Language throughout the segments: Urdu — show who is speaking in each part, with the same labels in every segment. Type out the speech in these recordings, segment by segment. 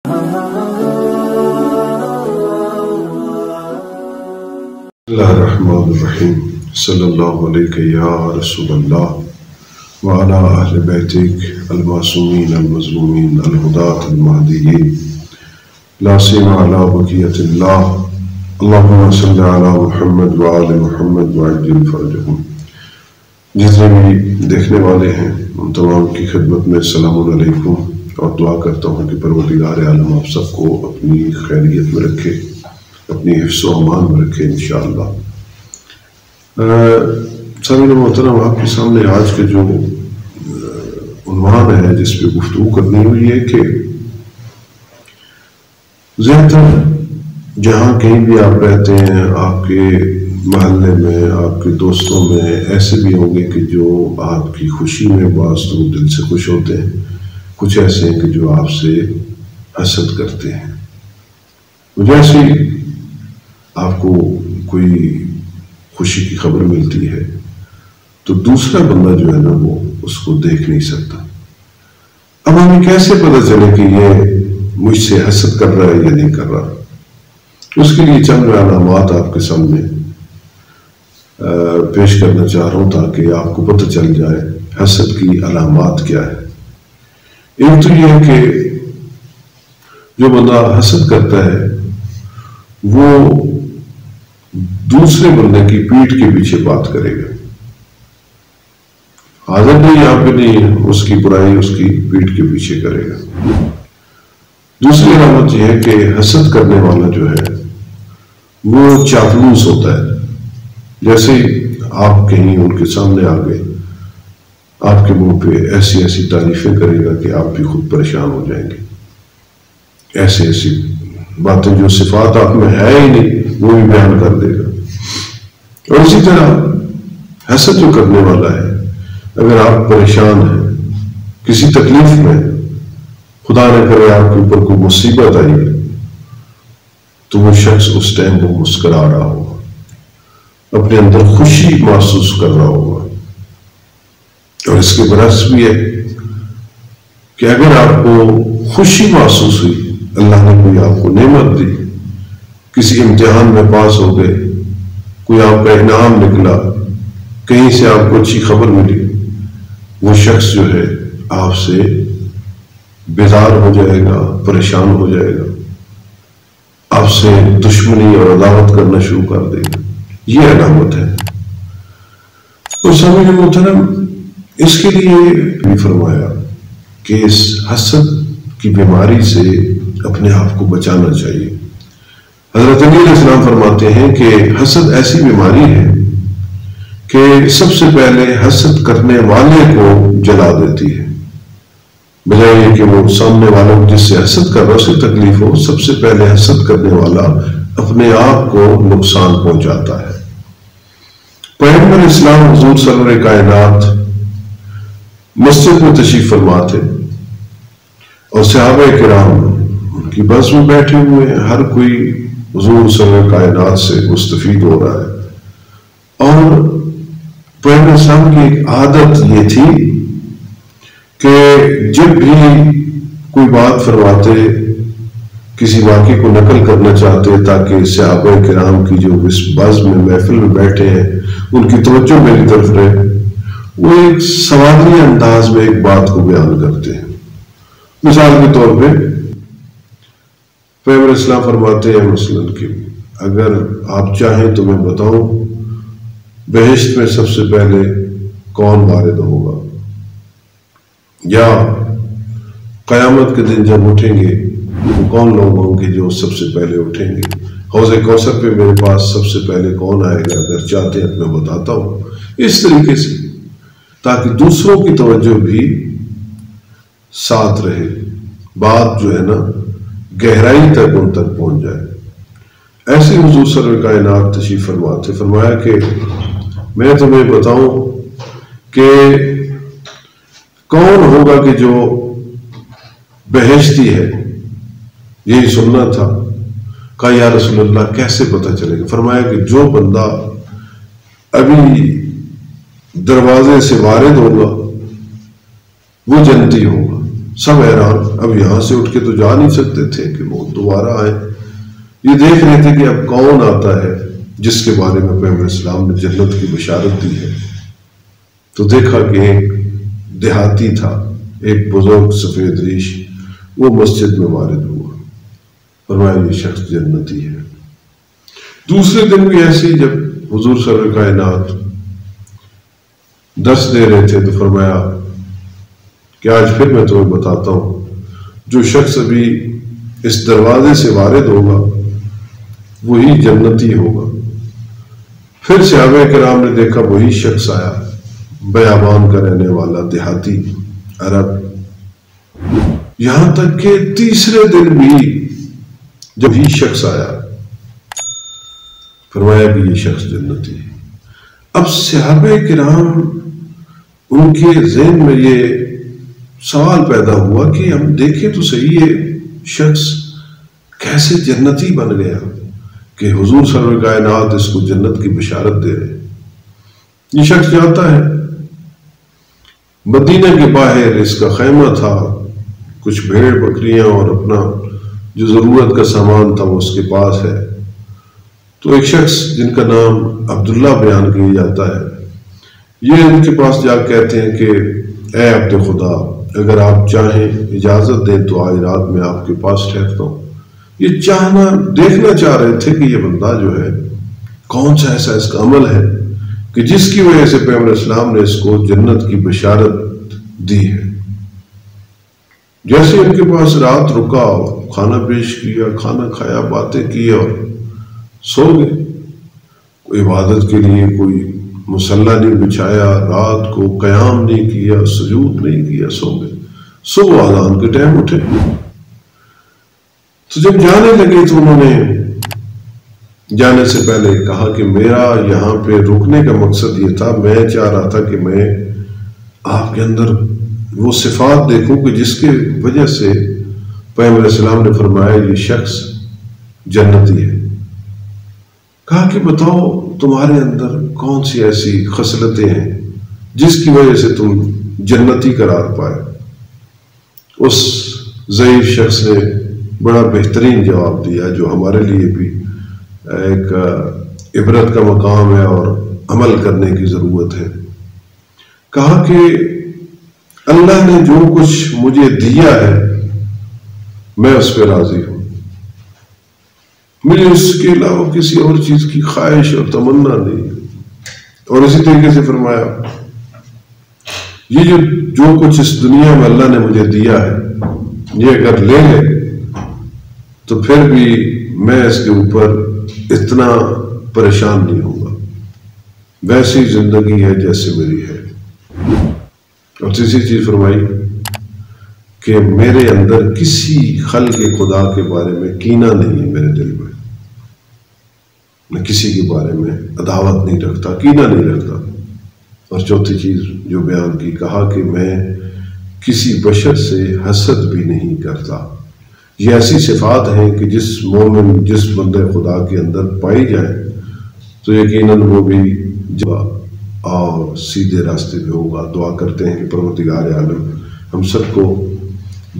Speaker 1: اللہ الرحمن الرحیم صلی اللہ علیہ یا رسول اللہ وعلی اہل بیتک المعصومین المظلومین الہداۃ المہدیین لا سیما علی بقیۃ اللہ اللہم صلی علی محمد وآل محمد وعجل فرجہم۔ جتنے بھی دیکھنے والے ہیں ان تمام کی خدمت میں السلام علیکم، اور دعا کرتا ہوں کہ پروردگار عالم آپ سب کو اپنی خیریت میں رکھے، اپنی حفظ و امان میں رکھے انشاءاللہ۔ سامعین محترم، آپ کے سامنے آج کے جو عنوان ہے جس پہ گفتگو کرنی ہوئی ہے کہ زیادہ تر جہاں کہیں بھی آپ رہتے ہیں، آپ کے محلے میں، آپ کے دوستوں میں ایسے بھی ہوں گے کہ جو آپ کی خوشی میں بعض تو دل سے خوش ہوتے ہیں، کچھ ایسے ہیں کہ جو آپ سے حسد کرتے ہیں۔ جیسے آپ کو کوئی خوشی کی خبر ملتی ہے تو دوسرا بندہ جو ہے نا وہ اس کو دیکھ نہیں سکتا۔ اب ہمیں کیسے پتہ چلے کہ یہ مجھ سے حسد کر رہا ہے یا نہیں کر رہا؟ اس کے لیے چند علامات آپ کے سامنے پیش کرنا چاہ رہا ہوں تاکہ آپ کو پتہ چل جائے حسد کی علامات کیا ہے۔ ایک تو یہ ہے کہ جو بندہ حسد کرتا ہے وہ دوسرے بندے کی پیٹھ کے پیچھے بات کرے گا، حاضر نہیں یہاں پہ نہیں، اس کی برائی اس کی پیٹھ کے پیچھے کرے گا۔ دوسری علامت یہ ہے کہ حسد کرنے والا جو ہے وہ چاپلوس ہوتا ہے۔ جیسے آپ کہیں ان کے سامنے آ گئے، آپ کے منہ پہ ایسی ایسی تعریفیں کرے گا کہ آپ بھی خود پریشان ہو جائیں گے، ایسی ایسی باتیں جو صفات آپ میں ہے ہی نہیں وہ بھی بیان کر دے گا۔ اور اسی طرح حسد جو کرنے والا ہے، اگر آپ پریشان ہیں، کسی تکلیف میں، خدا نہ کرے آپ کے اوپر کوئی مصیبت آئی تو وہ شخص اس ٹائم وہ مسکرا رہا ہوگا، اپنے اندر خوشی محسوس کر رہا ہوگا۔ اور اس کے برعکس بھی ہے کہ اگر آپ کو خوشی محسوس ہوئی، اللہ نے کوئی آپ کو نعمت دی، کسی امتحان میں پاس ہو گئے، کوئی آپ کا انعام نکلا، کہیں سے آپ کو اچھی خبر ملی، وہ شخص جو ہے آپ سے بیزار ہو جائے گا، پریشان ہو جائے گا، آپ سے دشمنی اور عداوت کرنا شروع کر دے گا۔ یہ علامت ہے۔ اور سامعین محترم، اس کے لیے بھی فرمایا کہ اس حسد کی بیماری سے اپنے آپ کو بچانا چاہیے۔ حضرت علی علیہ السلام فرماتے ہیں کہ حسد ایسی بیماری ہے کہ سب سے پہلے حسد کرنے والے کو جلا دیتی ہے، بجائے یہ کہ وہ سامنے والوں جس سے حسد کر رہا اسے تکلیف ہو، سب سے پہلے حسد کرنے والا اپنے آپ کو نقصان پہنچاتا ہے۔ پیغمبر اسلام حضور سرور کائنات مسجد میں تشریف فرما تھے اور صحابہ کرام ان کی بس میں بیٹھے ہوئے ہیں، ہر کوئی حضور سرور کائنات سے مستفید ہو رہا ہے۔ اور پیغمبر اسلام کی ایک عادت یہ تھی کہ جب بھی کوئی بات فرماتے، کسی واقعے کو نقل کرنا چاہتے تاکہ صحابہ کرام کی جو اس بز میں محفل میں بیٹھے ہیں ان کی توجہ میری طرف رہے، وہ ایک سوالی انداز میں ایک بات کو بیان کرتے ہیں۔ مثال کے طور پہ پیغمبر اسلام فرماتے ہیں مثلاً کہ اگر آپ چاہیں تو میں بتاؤں بہشت میں سب سے پہلے کون وارد ہوگا، یا قیامت کے دن جب اٹھیں گے وہ کون لوگ ہوں گے جو سب سے پہلے اٹھیں گے، حوض کوثر پہ میرے پاس سب سے پہلے کون آئے گا، اگر چاہتے ہیں میں بتاتا ہوں۔ اس طریقے سے تاکہ دوسروں کی توجہ بھی ساتھ رہے، بات جو ہے نا گہرائی تک ان تک پہنچ جائے۔ ایسے حضور سرور کائنات تشریف فرماتے، فرمایا کہ میں تمہیں بتاؤں کہ کون ہوگا کہ جو بہشتی ہے، یہی سننا تھا۔ کہا یا رسول اللہ کیسے پتہ چلے گا؟ فرمایا کہ جو بندہ ابھی دروازے سے وارد ہوگا وہ جنتی ہوگا، سب حیران، اب یہاں سے اٹھ کے تو جا نہیں سکتے تھے کہ وہ دوبارہ آئے، یہ دیکھ رہے تھے کہ اب کون آتا ہے جس کے بارے میں پیغمبر اسلام نے جنت کی بشارت دی ہے۔ تو دیکھا کہ ایک دیہاتی تھا، ایک بزرگ سفید ریش، وہ مسجد میں وارد ہوا، فرمایا یہ شخص جنتی ہے۔ دوسرے دن بھی ایسے ہی جب حضور سرور کائنات درس دے رہے تھے تو فرمایا کہ آج پھر میں تمہیں بتاتا ہوں، جو شخص ابھی اس دروازے سے وارد ہوگا وہی جنتی ہوگا۔ پھر صحابہ کرام نے دیکھا وہی شخص آیا، بیابان کا رہنے والا دیہاتی عرب، یہاں تک کہ تیسرے دن بھی جب ہی شخص آیا فرمایا کہ یہ شخص جنتی ہے۔ اب صحابہ کرام ان کے ذہن میں یہ سوال پیدا ہوا کہ ہم دیکھیں تو صحیح ہے شخص کیسے جنتی بن گیا کہ حضور سرور کائنات اس کو جنت کی بشارت دے رہے۔ یہ شخص جاتا ہے، مدینہ کے باہر اس کا خیمہ تھا، کچھ بھیڑ بکریاں اور اپنا جو ضرورت کا سامان تھا وہ اس کے پاس ہے۔ تو ایک شخص جن کا نام عبداللہ بیان کیا جاتا ہے، یہ ان کے پاس جا کہتے ہیں کہ اے عبد خدا، اگر آپ چاہیں اجازت دیں تو آج رات میں آپ کے پاس ٹھہرتا ہوں۔ یہ دیکھنا چاہ رہے تھے کہ یہ بندہ جو ہے کون سا ایسا اس کا عمل ہے کہ جس کی وجہ سے پیغمبر اسلام نے اس کو جنت کی بشارت دی ہے۔ جیسے ان کے پاس رات رکا، کھانا پیش کیا، کھانا کھایا، باتیں کی اور سو گئے۔ کوئی عبادت کے لیے کوئی مصلی نہیں بچھایا، رات کو قیام نہیں کیا، سجود نہیں کیا، سو گئے۔ صبح اذان کے ٹائم اٹھے تو جب جانے لگے تو انہوں نے جانے سے پہلے کہا کہ میرا یہاں پہ رکنے کا مقصد یہ تھا، میں چاہ رہا تھا کہ میں آپ کے اندر وہ صفات دیکھوں کہ جس کی وجہ سے پیغمبر اسلام نے فرمایا یہ شخص جنتی ہے۔ کہا کہ بتاؤ تمہارے اندر کون سی ایسی خصلتیں ہیں جس کی وجہ سے تم جنتی قرار پائے۔ اس ضعیف شخص نے بڑا بہترین جواب دیا جو ہمارے لیے بھی ایک عبرت کا مقام ہے اور عمل کرنے کی ضرورت ہے۔ کہا کہ اللہ نے جو کچھ مجھے دیا ہے میں اس پہ راضی ہوں، مجھے اس کے علاوہ کسی اور چیز کی خواہش اور تمنا نہیں۔ اور اسی طریقے سے فرمایا یہ جو کچھ اس دنیا میں اللہ نے مجھے دیا ہے یہ اگر لے لے تو پھر بھی میں اس کے اوپر اتنا پریشان نہیں ہوں گا، ویسی زندگی ہے جیسے میری ہے۔ اور تیسری چیز فرمائی کہ میرے اندر کسی خلق خدا کے بارے میں کینہ نہیں ہے، میرے دل میں کسی کے بارے میں عداوت نہیں رکھتا، کینہ نہیں رکھتا۔ اور چوتھی چیز جو بیان کی، کہا کہ میں کسی بشر سے حسد بھی نہیں کرتا۔ یہ ایسی صفات ہیں کہ جس مومن، جس بندے خدا کے اندر پائی جائیں تو یقیناً وہ بھی اور سیدھے راستے پہ ہوگا۔ دعا کرتے ہیں کہ پروردگار عالم ہم سب کو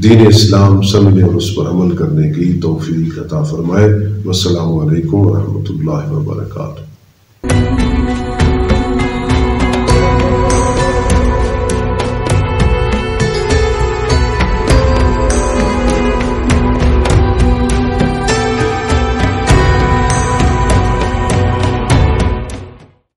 Speaker 1: دین اسلام سمجھنے اور اس پر عمل کرنے کی توفیق عطا فرمائے۔ والسلام علیکم ورحمۃ اللہ وبرکاتہ۔